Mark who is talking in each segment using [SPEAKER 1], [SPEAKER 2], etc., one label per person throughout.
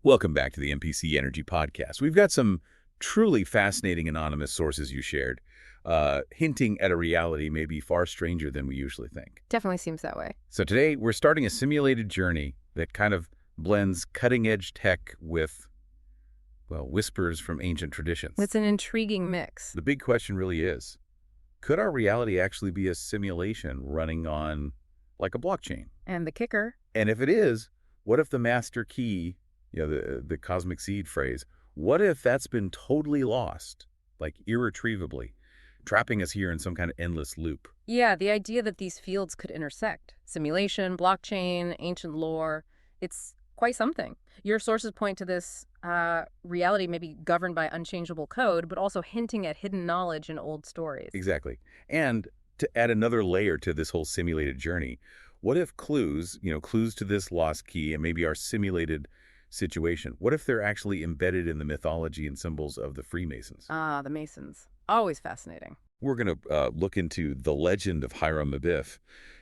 [SPEAKER 1] Welcome back to the NPC Energy Podcast. We've got some truly fascinating anonymous sources you shared, hinting at a reality maybe far stranger than we usually think.
[SPEAKER 2] Definitely seems that way.
[SPEAKER 1] So today, we're starting a simulated journey that kind of blends cutting-edge tech with, well, whispers from ancient traditions.
[SPEAKER 2] It's an intriguing mix.
[SPEAKER 1] The big question really is, could our reality actually be a simulation running on, like, a blockchain?
[SPEAKER 2] And the kicker.
[SPEAKER 1] And if it is, what if the master key, the cosmic seed phrase, what if that's been totally lost, like irretrievably, trapping us here in some kind of endless loop?
[SPEAKER 2] Yeah, the idea that these fields could intersect. Simulation, blockchain, ancient lore. It's quite something. Your sources point to this reality maybe governed by unchangeable code, but also hinting at hidden knowledge in old stories.
[SPEAKER 1] Exactly. And to add another layer to this whole simulated journey, what if clues to this lost key and maybe our simulated situation, what if they're actually embedded in the mythology and symbols of the Freemasons?
[SPEAKER 2] Ah, the Masons. Always fascinating.
[SPEAKER 1] We're going to look into the legend of Hiram Abiff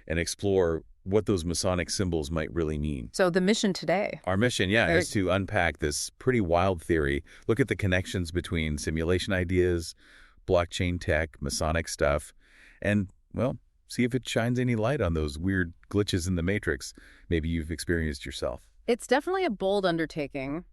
[SPEAKER 1] and explore what those Masonic symbols might really mean.
[SPEAKER 2] So the mission today.
[SPEAKER 1] Our mission, is to unpack this pretty wild theory, look at the connections between simulation ideas, blockchain tech, Masonic stuff, and, well, see if it shines any light on those weird glitches in the matrix maybe you've experienced yourself.
[SPEAKER 2] It's definitely a bold undertaking,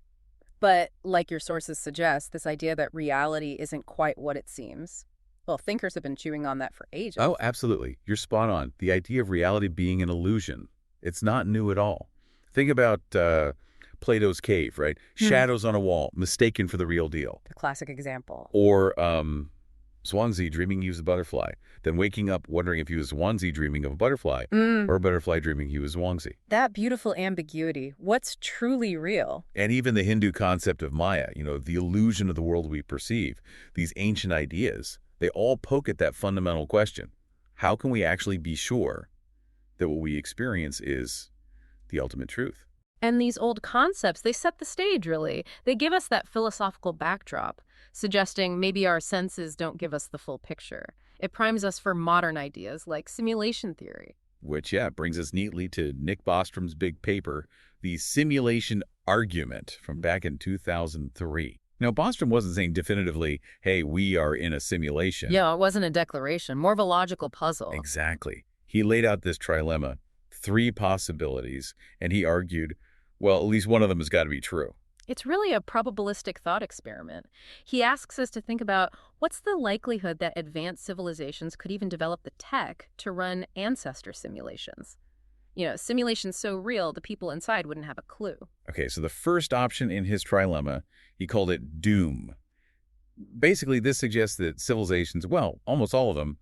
[SPEAKER 2] but like your sources suggest, this idea that reality isn't quite what it seems. Well, thinkers have been chewing on that for ages.
[SPEAKER 1] Oh, absolutely. You're spot on. The idea of reality being an illusion, it's not new at all. Think about Plato's cave, right? Shadows on a wall, mistaken for the real deal.
[SPEAKER 2] The classic example.
[SPEAKER 1] Or Swansea dreaming he was a butterfly, then waking up wondering if he was Swansea dreaming of a butterfly, or a butterfly dreaming he was Swansea.
[SPEAKER 2] That beautiful ambiguity. What's truly real?
[SPEAKER 1] And even the Hindu concept of Maya, the illusion of the world we perceive, these ancient ideas, they all poke at that fundamental question. How can we actually be sure that what we experience is the ultimate truth?
[SPEAKER 2] And these old concepts, they set the stage, really. They give us that philosophical backdrop, suggesting maybe our senses don't give us the full picture. It primes us for modern ideas like simulation theory.
[SPEAKER 1] Which, brings us neatly to Nick Bostrom's big paper, the simulation argument from back in 2003. Now, Bostrom wasn't saying definitively, hey, we are in a simulation.
[SPEAKER 2] Yeah, it wasn't a declaration, more of a logical puzzle.
[SPEAKER 1] Exactly. He laid out this trilemma, 3 possibilities, and he argued, well, at least one of them has got to be true.
[SPEAKER 2] It's really a probabilistic thought experiment. He asks us to think about what's the likelihood that advanced civilizations could even develop the tech to run ancestor simulations. Simulations so real, the people inside wouldn't have a clue.
[SPEAKER 1] Okay, so the first option in his trilemma, he called it doom. Basically, this suggests that civilizations, well, almost all of them,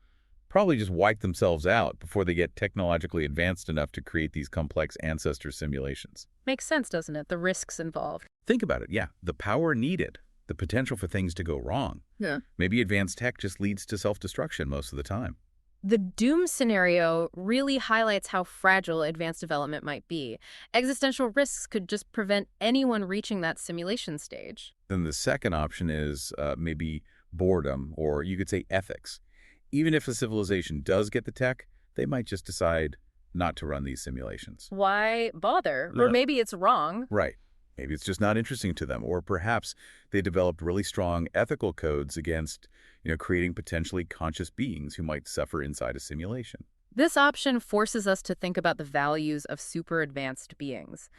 [SPEAKER 1] probably just wipe themselves out before they get technologically advanced enough to create these complex ancestor simulations.
[SPEAKER 2] Makes sense, doesn't it? The risks involved.
[SPEAKER 1] Think about it, the power needed, the potential for things to go wrong.
[SPEAKER 2] Yeah.
[SPEAKER 1] Maybe advanced tech just leads to self-destruction most of the time.
[SPEAKER 2] The doom scenario really highlights how fragile advanced development might be. Existential risks could just prevent anyone reaching that simulation stage.
[SPEAKER 1] Then the second option is maybe boredom, or you could say ethics. Even if a civilization does get the tech, they might just decide not to run these simulations.
[SPEAKER 2] Why bother? Or maybe it's wrong.
[SPEAKER 1] Right. Maybe it's just not interesting to them. Or perhaps they developed really strong ethical codes against, creating potentially conscious beings who might suffer inside a simulation.
[SPEAKER 2] This option forces us to think about the values of super advanced beings.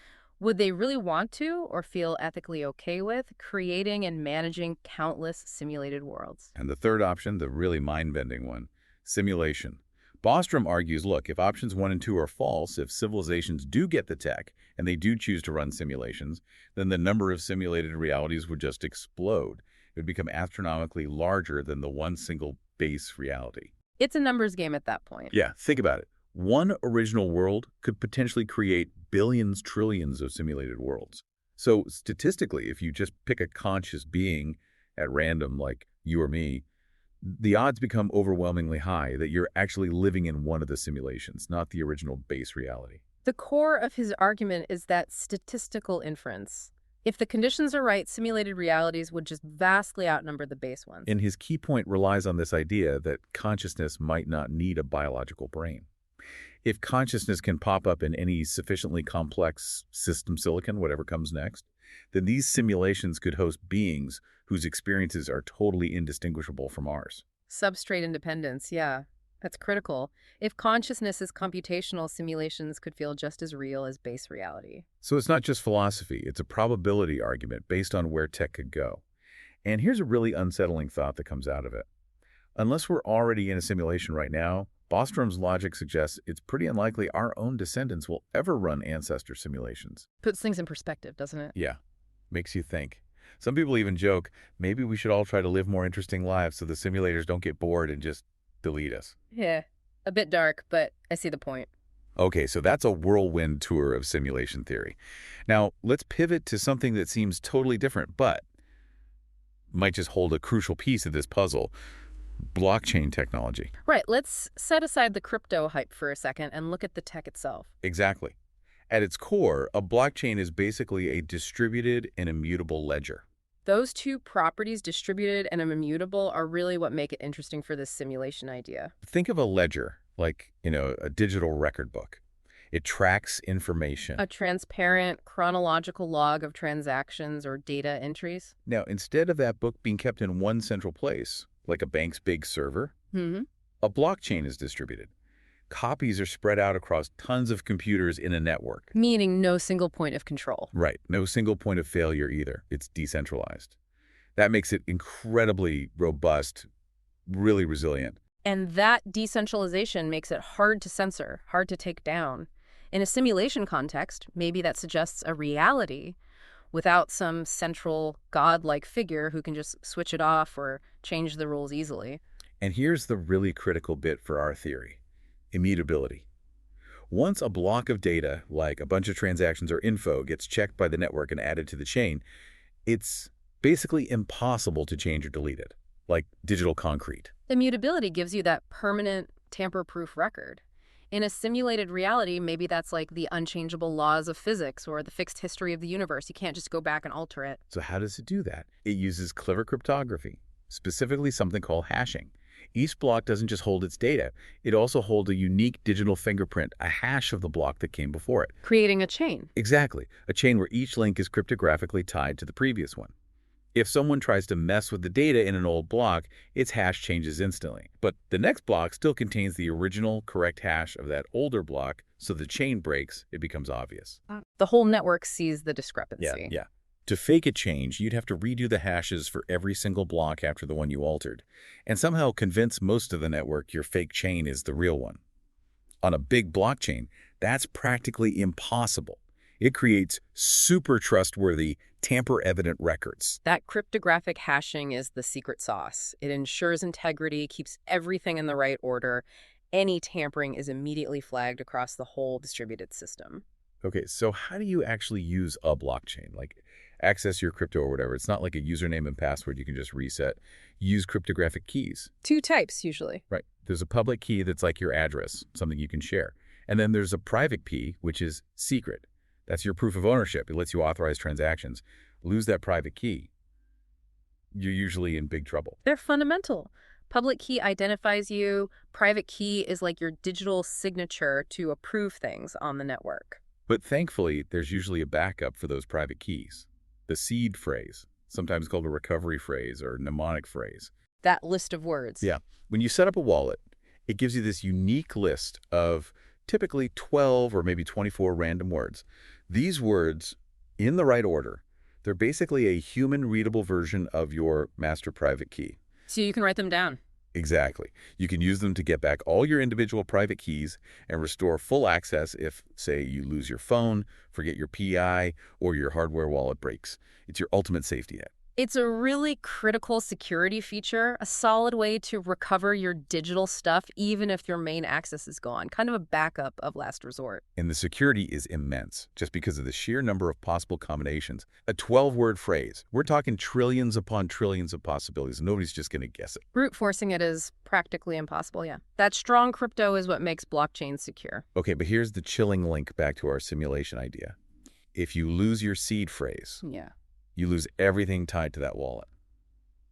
[SPEAKER 2] Would they really want to or feel ethically okay with creating and managing countless simulated worlds?
[SPEAKER 1] And the third option, the really mind-bending one, simulation. Bostrom argues, look, if options 1 and 2 are false, if civilizations do get the tech and they do choose to run simulations, then the number of simulated realities would just explode. It would become astronomically larger than the one single base reality.
[SPEAKER 2] It's a numbers game at that point.
[SPEAKER 1] Yeah, think about it. One original world could potentially create billions, trillions of simulated worlds. So statistically, if you just pick a conscious being at random, like you or me, the odds become overwhelmingly high that you're actually living in one of the simulations, not the original base reality.
[SPEAKER 2] The core of his argument is that statistical inference. If the conditions are right, simulated realities would just vastly outnumber the base ones.
[SPEAKER 1] And his key point relies on this idea that consciousness might not need a biological brain. If consciousness can pop up in any sufficiently complex system silicon, whatever comes next, then these simulations could host beings whose experiences are totally indistinguishable from ours.
[SPEAKER 2] Substrate independence, yeah. That's critical. If consciousness is computational, simulations could feel just as real as base reality.
[SPEAKER 1] So it's not just philosophy, it's a probability argument based on where tech could go. And here's a really unsettling thought that comes out of it. Unless we're already in a simulation right now, Bostrom's logic suggests it's pretty unlikely our own descendants will ever run ancestor simulations.
[SPEAKER 2] Puts things in perspective, doesn't it?
[SPEAKER 1] Yeah, makes you think. Some people even joke, maybe we should all try to live more interesting lives so the simulators don't get bored and just delete us.
[SPEAKER 2] Yeah. A bit dark, but I see the point.
[SPEAKER 1] Okay, so that's a whirlwind tour of simulation theory. Now, let's pivot to something that seems totally different, but might just hold a crucial piece of this puzzle: blockchain technology.
[SPEAKER 2] Right, let's set aside the crypto hype for a second and look at the tech itself.
[SPEAKER 1] Exactly. At its core, a blockchain is basically a distributed and immutable ledger.
[SPEAKER 2] Those two properties, distributed and immutable, are really what make it interesting for this simulation idea.
[SPEAKER 1] Think of a ledger like, a digital record book. It tracks information.
[SPEAKER 2] A transparent, chronological log of transactions or data entries.
[SPEAKER 1] Now, instead of that book being kept in one central place, like a bank's big server, a blockchain is distributed. Copies are spread out across tons of computers in a network.
[SPEAKER 2] Meaning no single point of control.
[SPEAKER 1] Right. No single point of failure either. It's decentralized. That makes it incredibly robust, really resilient.
[SPEAKER 2] And that decentralization makes it hard to censor, hard to take down. In a simulation context, maybe that suggests a reality without some central god-like figure who can just switch it off or change the rules easily.
[SPEAKER 1] And here's the really critical bit for our theory: immutability. Once a block of data, like a bunch of transactions or info, gets checked by the network and added to the chain, it's basically impossible to change or delete it, like digital concrete.
[SPEAKER 2] Immutability gives you that permanent, tamper-proof record. In a simulated reality, maybe that's like the unchangeable laws of physics or the fixed history of the universe. You can't just go back and alter it.
[SPEAKER 1] So how does it do that? It uses clever cryptography, specifically something called hashing. Each block doesn't just hold its data, it also holds a unique digital fingerprint, a hash of the block that came before it.
[SPEAKER 2] Creating a chain.
[SPEAKER 1] Exactly, a chain where each link is cryptographically tied to the previous one. If someone tries to mess with the data in an old block, its hash changes instantly. But the next block still contains the original correct hash of that older block, so the chain breaks, it becomes obvious.
[SPEAKER 2] The whole network sees the discrepancy.
[SPEAKER 1] Yeah. To fake a change, you'd have to redo the hashes for every single block after the one you altered, and somehow convince most of the network your fake chain is the real one. On a big blockchain, that's practically impossible. It creates super trustworthy, tamper-evident records.
[SPEAKER 2] That cryptographic hashing is the secret sauce. It ensures integrity, keeps everything in the right order. Any tampering is immediately flagged across the whole distributed system.
[SPEAKER 1] Okay, so how do you actually use a blockchain? Like, access your crypto or whatever. It's not like a username and password you can just reset. Use cryptographic keys.
[SPEAKER 2] Two types, usually.
[SPEAKER 1] Right. There's a public key that's like your address, something you can share. And then there's a private key, which is secret. That's your proof of ownership. It lets you authorize transactions. Lose that private key, you're usually in big trouble.
[SPEAKER 2] They're fundamental. Public key identifies you. Private key is like your digital signature to approve things on the network.
[SPEAKER 1] But thankfully, there's usually a backup for those private keys. The seed phrase, sometimes called a recovery phrase or mnemonic phrase.
[SPEAKER 2] That list of words.
[SPEAKER 1] Yeah. When you set up a wallet, it gives you this unique list of typically 12 or maybe 24 random words. These words, in the right order, they're basically a human-readable version of your master private key.
[SPEAKER 2] So you can write them down.
[SPEAKER 1] Exactly. You can use them to get back all your individual private keys and restore full access if, say, you lose your phone, forget your PI, or your hardware wallet breaks. It's your ultimate safety net.
[SPEAKER 2] It's a really critical security feature, a solid way to recover your digital stuff even if your main access is gone, kind of a backup of last resort.
[SPEAKER 1] And the security is immense, just because of the sheer number of possible combinations. A 12-word phrase. We're talking trillions upon trillions of possibilities. Nobody's just going to guess it.
[SPEAKER 2] Brute forcing it is practically impossible, yeah. That strong crypto is what makes blockchains secure.
[SPEAKER 1] Okay, but here's the chilling link back to our simulation idea. If you lose your seed phrase,
[SPEAKER 2] Yeah.
[SPEAKER 1] you lose everything tied to that wallet.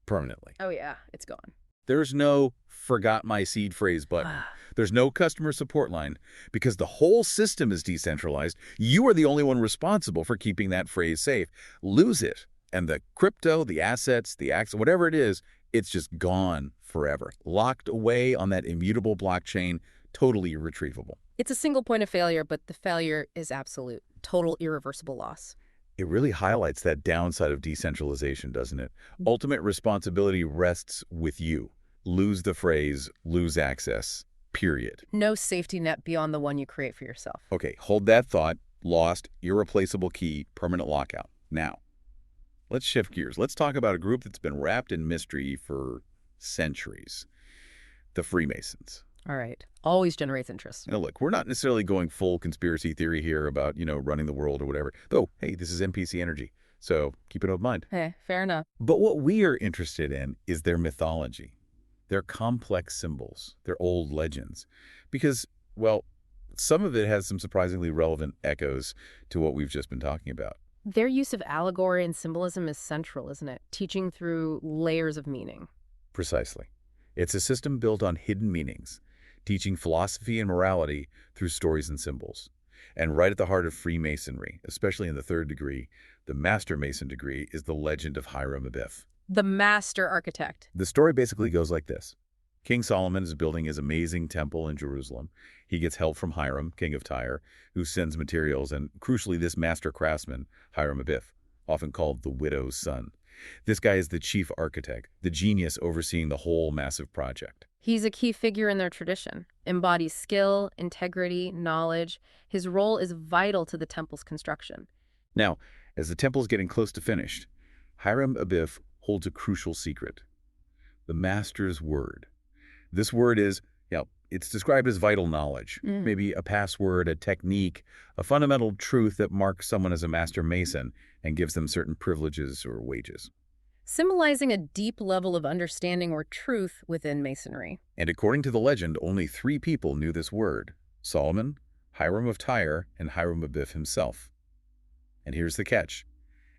[SPEAKER 1] Permanently.
[SPEAKER 2] Oh yeah, it's gone.
[SPEAKER 1] There's no forgot my seed phrase button. There's no customer support line. Because the whole system is decentralized, you are the only one responsible for keeping that phrase safe. Lose it, and the crypto, the assets, the access, whatever it is, it's just gone forever. Locked away on that immutable blockchain, totally irretrievable.
[SPEAKER 2] It's a single point of failure, but the failure is absolute. Total irreversible loss.
[SPEAKER 1] It really highlights that downside of decentralization, doesn't it? Ultimate responsibility rests with you. Lose the phrase, lose access, period.
[SPEAKER 2] No safety net beyond the one you create for yourself.
[SPEAKER 1] Okay, hold that thought. Lost, irreplaceable key, permanent lockout. Now, let's shift gears. Let's talk about a group that's been wrapped in mystery for centuries. The Freemasons.
[SPEAKER 2] All right. Always generates interest.
[SPEAKER 1] Now, look, we're not necessarily going full conspiracy theory here about, running the world or whatever. Though, hey, this is NPC ENERGY, so keep it in mind.
[SPEAKER 2] Hey, fair enough.
[SPEAKER 1] But what we are interested in is their mythology, their complex symbols, their old legends. Because, well, some of it has some surprisingly relevant echoes to what we've just been talking about.
[SPEAKER 2] Their use of allegory and symbolism is central, isn't it? Teaching through layers of meaning.
[SPEAKER 1] Precisely. It's a system built on hidden meanings, teaching philosophy and morality through stories and symbols. And right at the heart of Freemasonry, especially in the third degree, the Master Mason degree, is the legend of Hiram Abiff.
[SPEAKER 2] The master architect.
[SPEAKER 1] The story basically goes like this. King Solomon is building his amazing temple in Jerusalem. He gets help from Hiram, king of Tyre, who sends materials, and crucially this master craftsman, Hiram Abiff, often called the widow's son. This guy is the chief architect, the genius overseeing the whole massive project.
[SPEAKER 2] He's a key figure in their tradition, embodies skill, integrity, knowledge. His role is vital to the temple's construction.
[SPEAKER 1] Now, as the temple's getting close to finished, Hiram Abiff holds a crucial secret. The master's word. This word is, it's described as vital knowledge, maybe a password, a technique, a fundamental truth that marks someone as a master mason and gives them certain privileges or wages.
[SPEAKER 2] Symbolizing a deep level of understanding or truth within Masonry.
[SPEAKER 1] And according to the legend, only 3 people knew this word: Solomon, Hiram of Tyre, and Hiram Abiff himself. And here's the catch.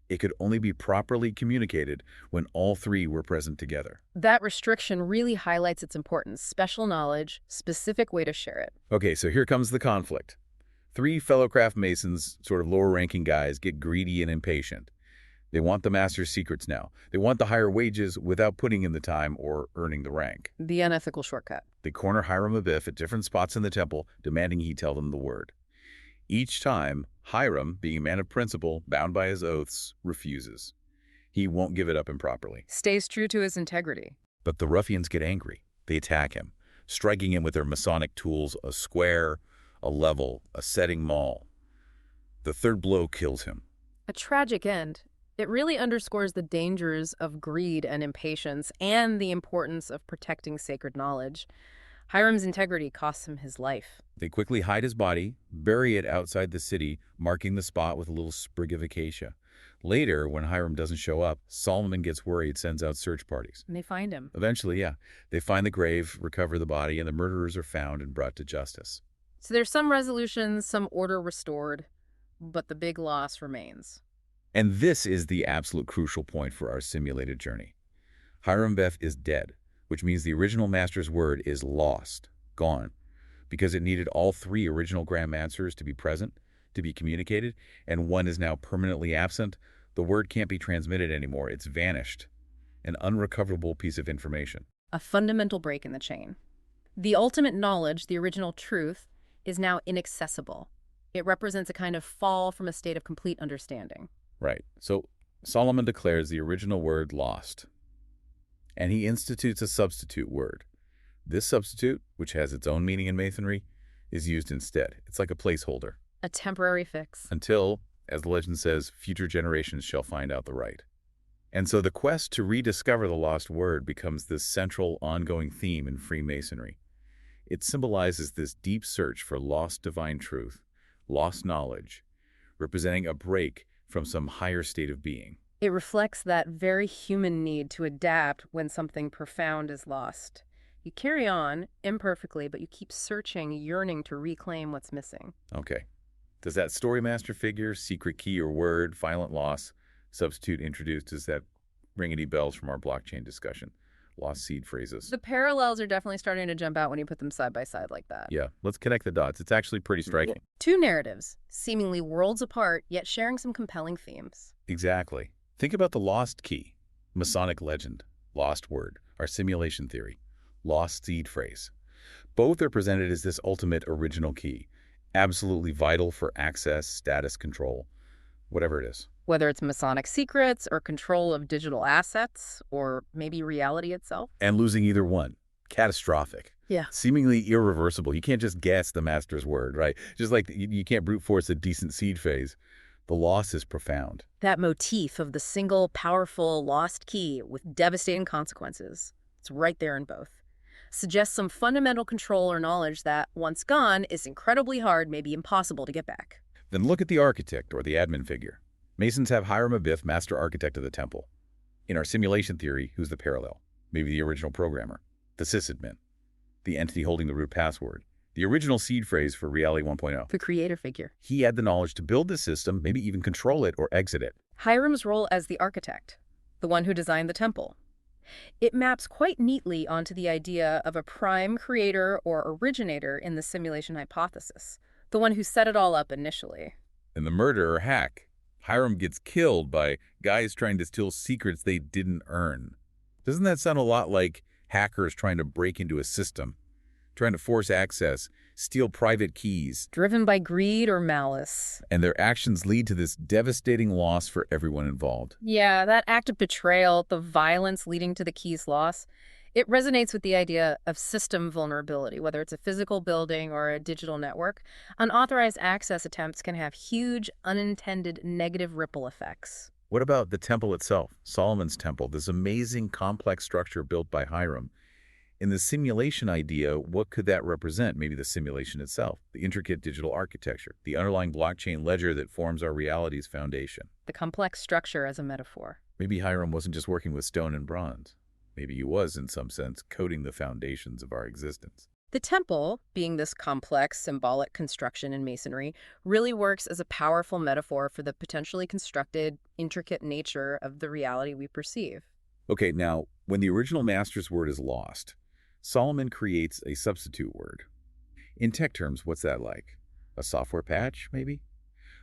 [SPEAKER 1] It could only be properly communicated when all 3 were present together.
[SPEAKER 2] That restriction really highlights its importance. Special knowledge, specific way to share it.
[SPEAKER 1] Okay, so here comes the conflict. 3 fellow craft masons, sort of lower-ranking guys, get greedy and impatient. They want the master's secrets now. They want the higher wages without putting in the time or earning the rank.
[SPEAKER 2] The unethical shortcut.
[SPEAKER 1] They corner Hiram Abiff at different spots in the temple, demanding he tell them the word. Each time, Hiram, being a man of principle, bound by his oaths, refuses. He won't give it up improperly.
[SPEAKER 2] Stays true to his integrity.
[SPEAKER 1] But the ruffians get angry. They attack him, striking him with their Masonic tools, a square, a level, a setting maul. The third blow kills him.
[SPEAKER 2] A tragic end. It really underscores the dangers of greed and impatience and the importance of protecting sacred knowledge. Hiram's integrity costs him his life.
[SPEAKER 1] They quickly hide his body, bury it outside the city, marking the spot with a little sprig of acacia. Later, when Hiram doesn't show up, Solomon gets worried, sends out search parties.
[SPEAKER 2] And they find him.
[SPEAKER 1] Eventually, they find the grave, recover the body, and the murderers are found and brought to justice.
[SPEAKER 2] So there's some resolution, some order restored, but the big loss remains.
[SPEAKER 1] And this is the absolute crucial point for our simulated journey. Hiram Abiff is dead, which means the original master's word is lost, gone, because it needed all 3 original Grand Masters to be present, to be communicated, and one is now permanently absent. The word can't be transmitted anymore. It's vanished. An unrecoverable piece of information.
[SPEAKER 2] A fundamental break in the chain. The ultimate knowledge, the original truth, is now inaccessible. It represents a kind of fall from a state of complete understanding.
[SPEAKER 1] Right. So Solomon declares the original word lost, and he institutes a substitute word. This substitute, which has its own meaning in Masonry, is used instead. It's like a placeholder.
[SPEAKER 2] A temporary fix.
[SPEAKER 1] Until, as the legend says, future generations shall find out the right. And so the quest to rediscover the lost word becomes this central, ongoing theme in Freemasonry. It symbolizes this deep search for lost divine truth, lost knowledge, representing a break from some higher state of being.
[SPEAKER 2] It reflects that very human need to adapt when something profound is lost. You carry on, imperfectly, but you keep searching, yearning to reclaim what's missing.
[SPEAKER 1] Okay. Does that story master figure, secret key or word, violent loss, substitute introduced, does that ring any bells from our blockchain discussion? lost seed phrases.
[SPEAKER 2] The parallels are definitely starting to jump out when you put them side by side like that.
[SPEAKER 1] Yeah, let's connect the dots. It's actually pretty striking.
[SPEAKER 2] Two narratives, seemingly worlds apart, yet sharing some compelling themes.
[SPEAKER 1] Exactly. Think about the lost key, Masonic legend, lost word, our simulation theory, lost seed phrase. Both are presented as this ultimate original key, absolutely vital for access, status, control, whatever it is.
[SPEAKER 2] Whether it's Masonic secrets or control of digital assets or maybe reality itself.
[SPEAKER 1] And losing either one, catastrophic.
[SPEAKER 2] Yeah.
[SPEAKER 1] Seemingly irreversible. You can't just guess the master's word, right? Just like you can't brute force a decent seed phase. The loss is profound.
[SPEAKER 2] That motif of the single, powerful, lost key with devastating consequences, it's right there in both. Suggests some fundamental control or knowledge that, once gone, is incredibly hard, maybe impossible to get back.
[SPEAKER 1] Then look at the architect or the admin figure. Masons have Hiram Abiff, master architect of the temple. In our simulation theory, who's the parallel? Maybe the original programmer, the sysadmin, the entity holding the root password, the original seed phrase for Reality 1.0.
[SPEAKER 2] The creator figure.
[SPEAKER 1] He had the knowledge to build the system, maybe even control it or exit it.
[SPEAKER 2] Hiram's role as the architect, the one who designed the temple. It maps quite neatly onto the idea of a prime creator or originator in the simulation hypothesis, the one who set it all up initially.
[SPEAKER 1] In the murder or hack, Hiram gets killed by guys trying to steal secrets they didn't earn. Doesn't that sound a lot like hackers trying to break into a system, trying to force access, steal private keys?
[SPEAKER 2] Driven by greed or malice.
[SPEAKER 1] And their actions lead to this devastating loss for everyone involved.
[SPEAKER 2] Yeah, that act of betrayal, the violence leading to the key's loss, it resonates with the idea of system vulnerability, whether it's a physical building or a digital network. Unauthorized access attempts can have huge, unintended negative ripple effects.
[SPEAKER 1] What about the temple itself, Solomon's temple, this amazing complex structure built by Hiram? In the simulation idea, what could that represent? Maybe the simulation itself, the intricate digital architecture, the underlying blockchain ledger that forms our reality's foundation.
[SPEAKER 2] The complex structure as a metaphor.
[SPEAKER 1] Maybe Hiram wasn't just working with stone and bronze. Maybe he was, in some sense, coding the foundations of our existence.
[SPEAKER 2] The temple, being this complex, symbolic construction in Masonry, really works as a powerful metaphor for the potentially constructed, intricate nature of the reality we perceive.
[SPEAKER 1] Okay, now, when the original master's word is lost, Solomon creates a substitute word. In tech terms, what's that like? A software patch, maybe?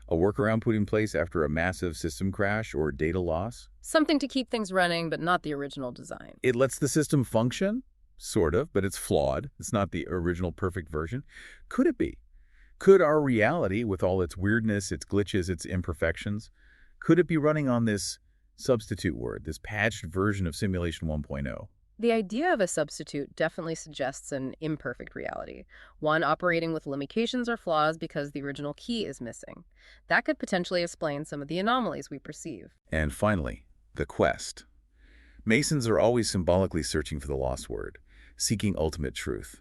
[SPEAKER 1] A workaround put in place after a massive system crash or data loss?
[SPEAKER 2] Something to keep things running, but not the original design.
[SPEAKER 1] It lets the system function, sort of, but it's flawed. It's not the original perfect version. Could it be? Could our reality, with all its weirdness, its glitches, its imperfections, could it be running on this substitute word, this patched version of Simulation 1.0?
[SPEAKER 2] The idea of a substitute definitely suggests an imperfect reality, one operating with limitations or flaws because the original key is missing. That could potentially explain some of the anomalies we perceive.
[SPEAKER 1] And finally, the quest. Masons are always symbolically searching for the lost word, seeking ultimate truth.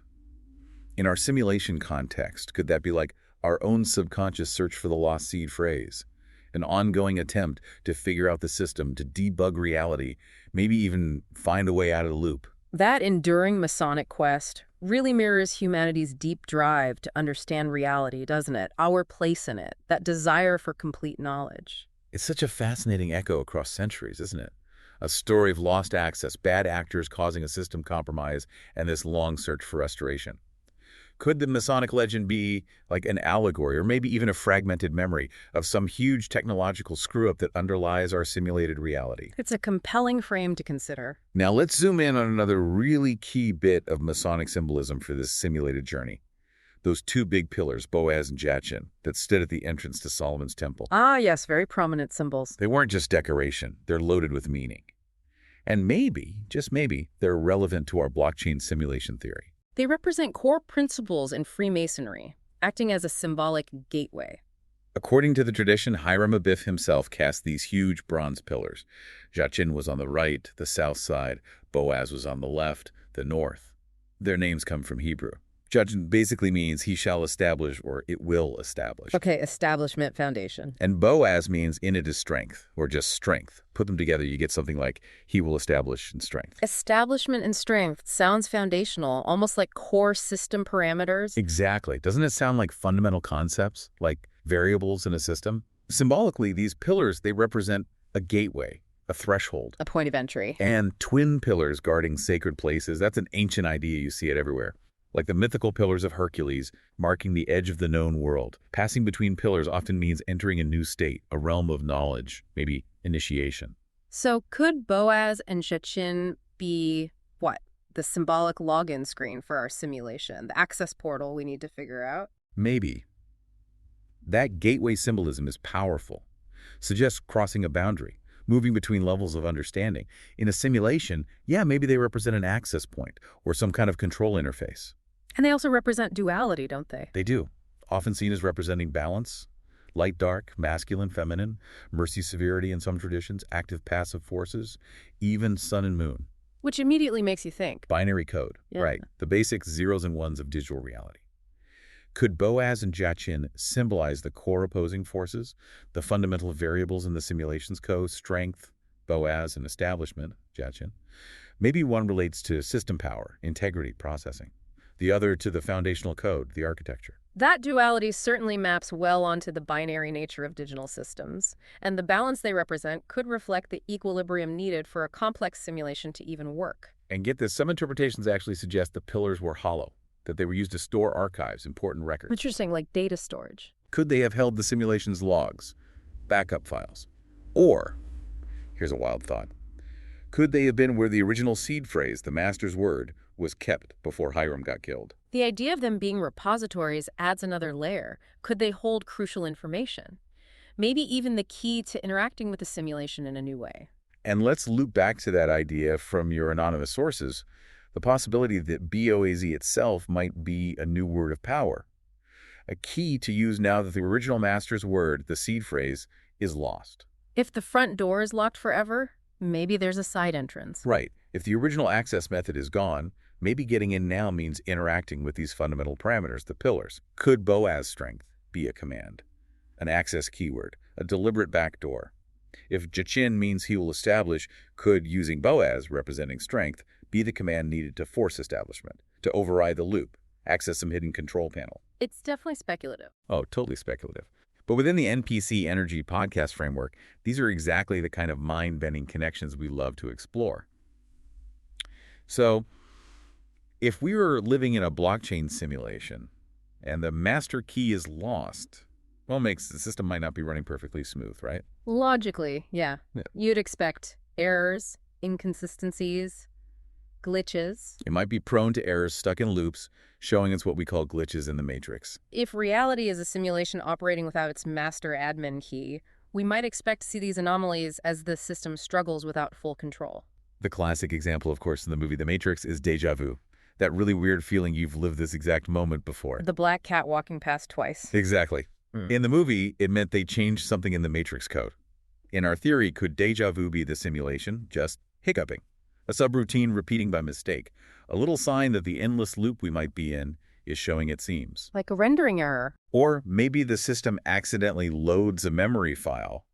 [SPEAKER 1] In our simulation context, could that be like our own subconscious search for the lost seed phrase? An ongoing attempt to figure out the system, to debug reality, maybe even find a way out of the loop.
[SPEAKER 2] That enduring Masonic quest really mirrors humanity's deep drive to understand reality, doesn't it? Our place in it, that desire for complete knowledge.
[SPEAKER 1] It's such a fascinating echo across centuries, isn't it? A story of lost access, bad actors causing a system compromise, and this long search for restoration. Could the Masonic legend be like an allegory or maybe even a fragmented memory of some huge technological screw-up that underlies our simulated reality?
[SPEAKER 2] It's a compelling frame to consider.
[SPEAKER 1] Now let's zoom in on another really key bit of Masonic symbolism for this simulated journey. Those two big pillars, Boaz and Jachin, that stood at the entrance to Solomon's temple.
[SPEAKER 2] Ah, yes, very prominent symbols.
[SPEAKER 1] They weren't just decoration, they're loaded with meaning. And maybe, just maybe, they're relevant to our blockchain simulation theory.
[SPEAKER 2] They represent core principles in Freemasonry, acting as a symbolic gateway.
[SPEAKER 1] According to the tradition, Hiram Abiff himself cast these huge bronze pillars. Jachin was on the right, the south side. Boaz was on the left, the north. Their names come from Hebrew. Jachin basically means he shall establish or it will establish.
[SPEAKER 2] Okay, establishment, foundation.
[SPEAKER 1] And Boaz means in it is strength or just strength. Put them together, you get something like he will establish in strength.
[SPEAKER 2] Establishment and strength sounds foundational, almost like core system parameters.
[SPEAKER 1] Exactly. Doesn't it sound like fundamental concepts, like variables in a system? Symbolically, these pillars, they represent a gateway, a threshold.
[SPEAKER 2] A point of entry.
[SPEAKER 1] And twin pillars guarding sacred places. That's an ancient idea. You see it everywhere. Like the mythical pillars of Hercules, marking the edge of the known world. Passing between pillars often means entering a new state, a realm of knowledge, maybe initiation.
[SPEAKER 2] So could Boaz and Jachin be, what, the symbolic login screen for our simulation, the access portal we need to figure out?
[SPEAKER 1] Maybe. That gateway symbolism is powerful. Suggests crossing a boundary, moving between levels of understanding. In a simulation, yeah, maybe they represent an access point or some kind of control interface.
[SPEAKER 2] And they also represent duality, don't they?
[SPEAKER 1] They do. Often seen as representing balance, light, dark, masculine, feminine, mercy, severity in some traditions, active, passive forces, even sun and moon.
[SPEAKER 2] Which immediately makes you think.
[SPEAKER 1] Binary code,
[SPEAKER 2] Yeah.
[SPEAKER 1] right. The basic zeros and ones of digital reality. Could Boaz and Jachin symbolize the core opposing forces, the fundamental variables in the simulation's code, strength, Boaz, and establishment, Jachin? Maybe one relates to system power, integrity, processing. The other to the foundational code, the architecture.
[SPEAKER 2] That duality certainly maps well onto the binary nature of digital systems, and the balance they represent could reflect the equilibrium needed for a complex simulation to even work.
[SPEAKER 1] And get this, some interpretations actually suggest the pillars were hollow, that they were used to store archives, important records.
[SPEAKER 2] Interesting, like data storage.
[SPEAKER 1] Could they have held the simulation's logs, backup files? Or, here's a wild thought, could they have been where the original seed phrase, the master's word, was kept before Hiram got killed?
[SPEAKER 2] The idea of them being repositories adds another layer. Could they hold crucial information? Maybe even the key to interacting with the simulation in a new way.
[SPEAKER 1] And let's loop back to that idea from your anonymous sources, the possibility that BOAZ itself might be a new word of power, a key to use now that the original master's word, the seed phrase, is lost.
[SPEAKER 2] If the front door is locked forever, maybe there's a side entrance.
[SPEAKER 1] Right. If the original access method is gone, maybe getting in now means interacting with these fundamental parameters, the pillars. Could Boaz strength be a command, an access keyword, a deliberate backdoor? If Jachin means he will establish, could using Boaz, representing strength, be the command needed to force establishment, to override the loop, access some hidden control panel?
[SPEAKER 2] It's definitely speculative.
[SPEAKER 1] Oh, totally speculative. But within the NPC ENERGY podcast framework, these are exactly the kind of mind-bending connections we love to explore. So, if we were living in a blockchain simulation and the master key is lost, well, the system might not be running perfectly smooth, right?
[SPEAKER 2] Logically, yeah.
[SPEAKER 1] Yeah.
[SPEAKER 2] You'd expect errors, inconsistencies, glitches.
[SPEAKER 1] It might be prone to errors, stuck in loops, showing us what we call glitches in the matrix.
[SPEAKER 2] If reality is a simulation operating without its master admin key, we might expect to see these anomalies as the system struggles without full control.
[SPEAKER 1] The classic example, of course, in the movie The Matrix is déjà vu. That really weird feeling you've lived this exact moment before.
[SPEAKER 2] The black cat walking past twice.
[SPEAKER 1] Exactly. In the movie, it meant they changed something in the Matrix code. In our theory, could déjà vu be the simulation, just hiccuping? A subroutine repeating by mistake. A little sign that the endless loop we might be in is showing its seams.
[SPEAKER 2] Like a rendering error.
[SPEAKER 1] Or maybe the system accidentally loads a memory file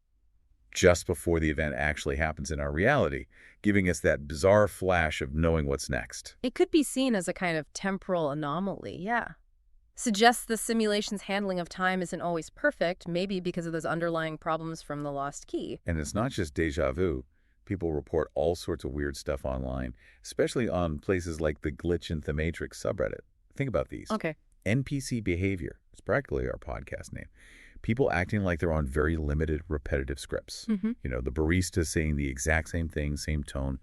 [SPEAKER 1] just before the event actually happens in our reality, giving us that bizarre flash of knowing what's next.
[SPEAKER 2] It could be seen as a kind of temporal anomaly, yeah. Suggests the simulation's handling of time isn't always perfect, maybe because of those underlying problems from the lost key.
[SPEAKER 1] And it's not just déjà vu. People report all sorts of weird stuff online, especially on places like the Glitch in the Matrix subreddit. Think about these.
[SPEAKER 2] Okay.
[SPEAKER 1] NPC behavior. It's practically our podcast name. People acting like they're on very limited, repetitive scripts. You know, the barista saying the exact same thing, same tone,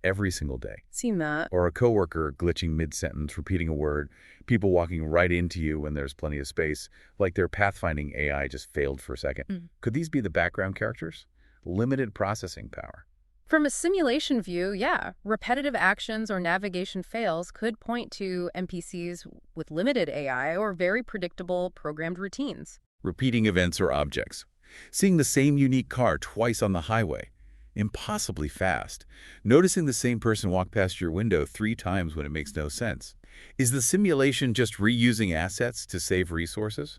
[SPEAKER 1] every single day.
[SPEAKER 2] Seen that.
[SPEAKER 1] Or a coworker glitching mid-sentence, repeating a word, people walking right into you when there's plenty of space, like their pathfinding AI just failed for a second. Could these be the background characters? Limited processing power.
[SPEAKER 2] From a simulation view, yeah, repetitive actions or navigation fails could point to NPCs with limited AI or very predictable programmed routines.
[SPEAKER 1] Repeating events or objects. Seeing the same unique car twice on the highway. Impossibly fast. Noticing the same person walk past your window 3 times when it makes no sense. Is the simulation just reusing assets to save resources?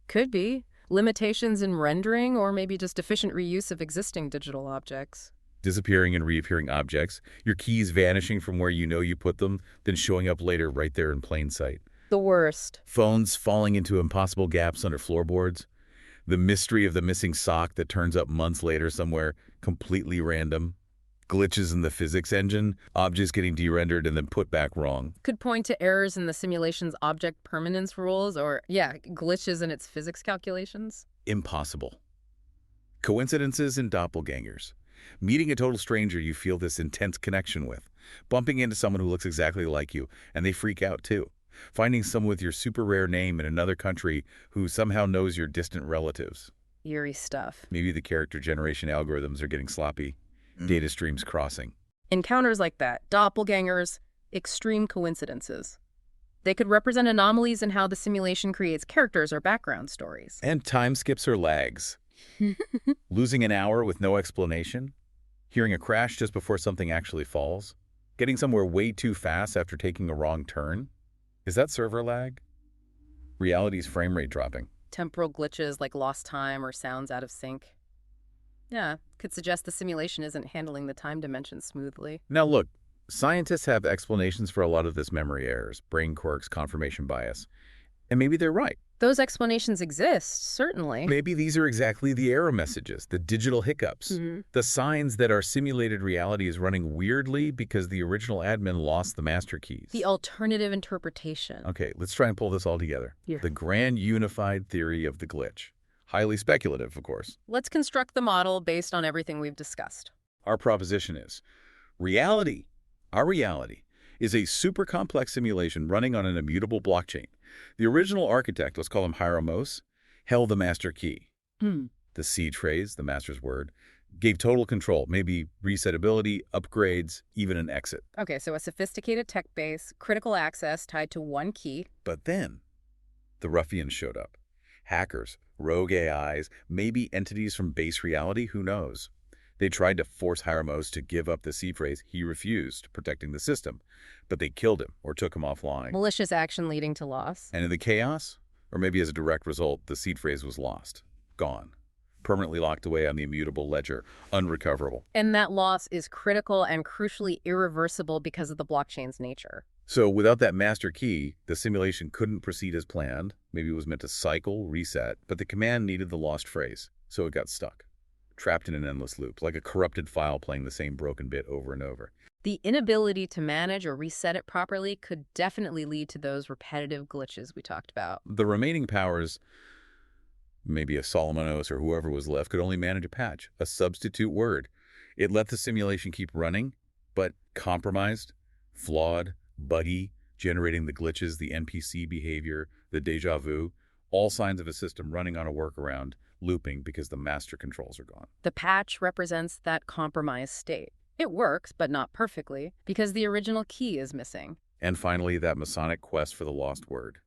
[SPEAKER 2] Could be. Limitations in rendering or maybe just efficient reuse of existing digital objects.
[SPEAKER 1] Disappearing and reappearing objects, your keys vanishing from where you know you put them, then showing up later right there in plain sight.
[SPEAKER 2] The worst.
[SPEAKER 1] Phones falling into impossible gaps under floorboards. The mystery of the missing sock that turns up months later somewhere completely random. Glitches in the physics engine, objects getting de-rendered and then put back wrong.
[SPEAKER 2] Could point to errors in the simulation's object permanence rules or, yeah, glitches in its physics calculations.
[SPEAKER 1] Impossible. Coincidences and doppelgangers. Meeting a total stranger you feel this intense connection with. Bumping into someone who looks exactly like you, and they freak out too. Finding someone with your super rare name in another country who somehow knows your distant relatives.
[SPEAKER 2] Eerie stuff.
[SPEAKER 1] Maybe the character generation algorithms are getting sloppy. Data streams crossing.
[SPEAKER 2] Encounters like that, doppelgangers, extreme coincidences. They could represent anomalies in how the simulation creates characters or background stories.
[SPEAKER 1] And time skips or lags. Losing an hour with no explanation. Hearing a crash just before something actually falls. Getting somewhere way too fast after taking a wrong turn. Is that server lag? Reality's frame rate dropping.
[SPEAKER 2] Temporal glitches like lost time or sounds out of sync. Yeah, could suggest the simulation isn't handling the time dimension smoothly.
[SPEAKER 1] Now look, scientists have explanations for a lot of this memory errors, brain quirks, confirmation bias. And maybe they're right.
[SPEAKER 2] Those explanations exist, certainly.
[SPEAKER 1] Maybe these are exactly the error messages, the digital hiccups, the signs that our simulated reality is running weirdly because the original admin lost the master keys.
[SPEAKER 2] The alternative interpretation.
[SPEAKER 1] Okay, let's try and pull this all together.
[SPEAKER 2] Here.
[SPEAKER 1] The grand unified theory of the glitch. Highly speculative, of course.
[SPEAKER 2] Let's construct the model based on everything we've discussed.
[SPEAKER 1] Our proposition is, reality, our reality, is a super complex simulation running on an immutable blockchain. The original architect, let's call him Hiram Abiff, held the master key. The seed phrase, the master's word, gave total control, maybe resetability, upgrades, even an exit.
[SPEAKER 2] Okay, so a sophisticated tech base, critical access tied to one key.
[SPEAKER 1] But then, the ruffians showed up. Hackers, rogue AIs, maybe entities from base reality, who knows? They tried to force Hiram Abiff to give up the seed phrase. He refused, protecting the system. But they killed him or took him offline.
[SPEAKER 2] Malicious action leading to loss.
[SPEAKER 1] And in the chaos, or maybe as a direct result, the seed phrase was lost, gone, permanently locked away on the immutable ledger, unrecoverable.
[SPEAKER 2] And that loss is critical and crucially irreversible because of the blockchain's nature.
[SPEAKER 1] So without that master key, the simulation couldn't proceed as planned. Maybe it was meant to cycle, reset, but the command needed the lost phrase, so it got stuck, trapped in an endless loop, like a corrupted file playing the same broken bit over and over.
[SPEAKER 2] The inability to manage or reset it properly could definitely lead to those repetitive glitches we talked about.
[SPEAKER 1] The remaining powers, maybe a Solomonos or whoever was left, could only manage a patch, a substitute word. It let the simulation keep running, but compromised, flawed, buggy, generating the glitches, the NPC behavior, the déjà vu, all signs of a system running on a workaround, looping because the master controls are gone.
[SPEAKER 2] The patch represents that compromised state. It works, but not perfectly, because the original key is missing.
[SPEAKER 1] And finally, that Masonic quest for the lost word.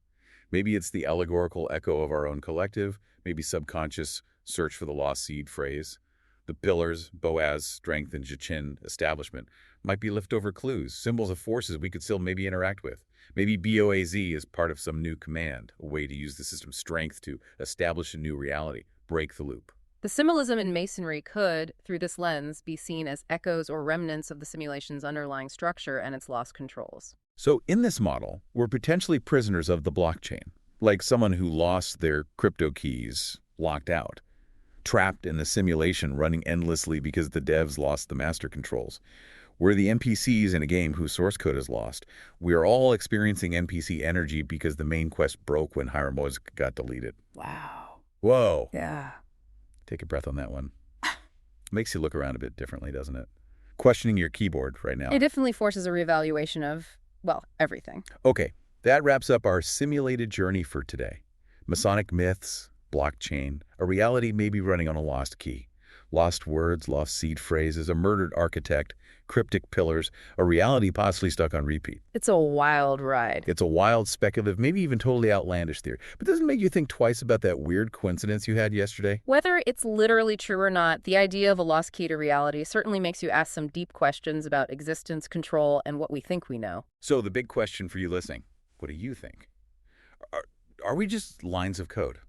[SPEAKER 1] Maybe it's the allegorical echo of our own collective, maybe subconscious search for the lost seed phrase. The pillars, Boaz, strength, and Jachin establishment might be leftover clues, symbols of forces we could still maybe interact with. Maybe BOAZ is part of some new command, a way to use the system's strength to establish a new reality, break the loop.
[SPEAKER 2] The symbolism in Masonry could, through this lens, be seen as echoes or remnants of the simulation's underlying structure and its lost controls.
[SPEAKER 1] So in this model, we're potentially prisoners of the blockchain, like someone who lost their crypto keys, locked out, trapped in a simulation running endlessly because the devs lost the master controls. We're the NPCs in a game whose source code is lost. We are all experiencing NPC energy because the main quest broke when Hiram Abiff got deleted.
[SPEAKER 2] Wow.
[SPEAKER 1] Whoa.
[SPEAKER 2] Yeah.
[SPEAKER 1] Take a breath on that one. Makes you look around a bit differently, doesn't it? Questioning your keyboard right now.
[SPEAKER 2] It definitely forces a reevaluation of, well, everything.
[SPEAKER 1] Okay, that wraps up our simulated journey for today. Masonic myths, blockchain, a reality maybe running on a lost key. Lost words, lost seed phrases, a murdered architect, cryptic pillars, a reality possibly stuck on repeat.
[SPEAKER 2] It's a wild ride.
[SPEAKER 1] It's a wild, speculative, maybe even totally outlandish theory. But doesn't it make you think twice about that weird coincidence you had yesterday?
[SPEAKER 2] Whether it's literally true or not, the idea of a lost key to reality certainly makes you ask some deep questions about existence, control, and what we think we know.
[SPEAKER 1] So the big question for you listening, what do you think? Are we just lines of code?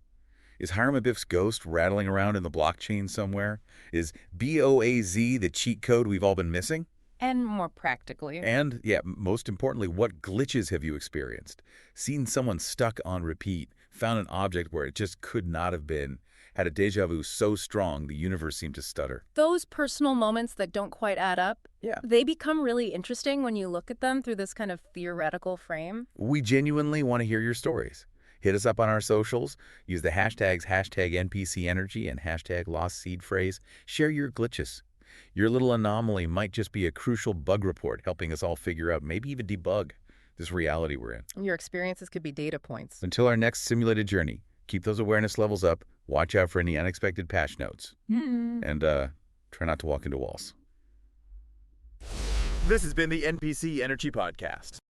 [SPEAKER 1] Is Hiram Abiff's ghost rattling around in the blockchain somewhere? Is BOAZ the cheat code we've all been missing?
[SPEAKER 2] And more practically.
[SPEAKER 1] And, yeah, most importantly, what glitches have you experienced? Seen someone stuck on repeat, found an object where it just could not have been, had a déjà vu so strong the universe seemed to stutter.
[SPEAKER 2] Those personal moments that don't quite add up,
[SPEAKER 1] Yeah.
[SPEAKER 2] they become really interesting when you look at them through this kind of theoretical frame.
[SPEAKER 1] We genuinely want to hear your stories. Hit us up on our socials. Use the hashtags #NPC ENERGY and #LostSeedPhrase. Share your glitches. Your little anomaly might just be a crucial bug report helping us all figure out, maybe even debug, this reality we're in.
[SPEAKER 2] Your experiences could be data points.
[SPEAKER 1] Until our next simulated journey, keep those awareness levels up, watch out for any unexpected patch notes, and try not to walk into walls.
[SPEAKER 3] This has been the NPC Energy Podcast.